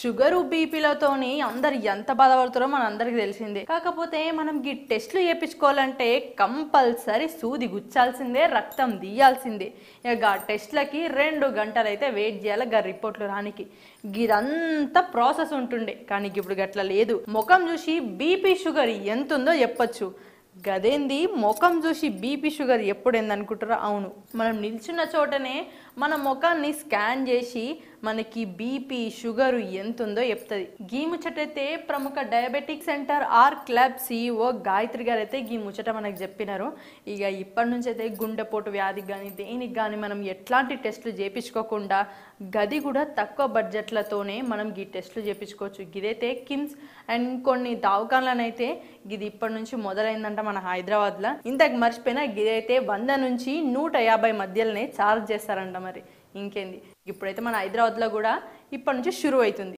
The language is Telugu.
షుగరు బీపీలతోని అందరు ఎంత బాధపడుతారో మన అందరికి తెలిసిందే. కాకపోతే మనం ఈ టెస్ట్లు చేయించుకోవాలంటే కంపల్సరీ సూది గుచ్చాల్సిందే, రక్తం తీయాల్సిందే. ఇక ఆ టెస్ట్లకి 2 గంటలు అయితే వెయిట్ చేయాలి గా రిపోర్ట్లు రానికి. ఇదంతా ప్రాసెస్ ఉంటుండే, కానీ ఇప్పుడు గట్ల లేదు. ముఖం చూసి బీపీ షుగర్ ఎంత ఉందో చెప్పొచ్చు. గదేంది ముఖం చూసి బీపీ షుగర్ ఎప్పుడు ఏందనుకుంటారో? అవును, మనం నిల్చున్న చోటనే మన ముఖాన్ని స్కాన్ చేసి మనకి బీపీ షుగర్ ఎంత ఉందో చెప్తుంది. గీ ముచ్చటైతే ప్రముఖ diabetic centre R club CEO Gayatri గారు అయితే గీ ముచ్చట మనకు చెప్పినారు. ఇక ఇప్పటి నుంచి అయితే గుండెపోటు వ్యాధికి కానీ దేనికి కానీ మనం ఎట్లాంటి టెస్టులు చేయించుకోకుండా గది కూడా తక్కువ బడ్జెట్లతోనే మనం ఈ టెస్టులు చేయించుకోవచ్చు. ఇదైతే కిమ్స్ అండ్ కొన్ని దవాఖానలనైతే ఇది ఇప్పటి నుంచి మొదలైందంట మన హైదరాబాద్లో. ఇంతకు మర్చిపోయినా ఇదైతే 100 నుంచి 150 మధ్యలోనే ఛార్జ్ చేస్తారంట. మరి ఇంకేంది, ఇప్పుడైతే మన హైదరాబాద్లో కూడా ఇప్పటి నుంచి షురు అవుతుంది.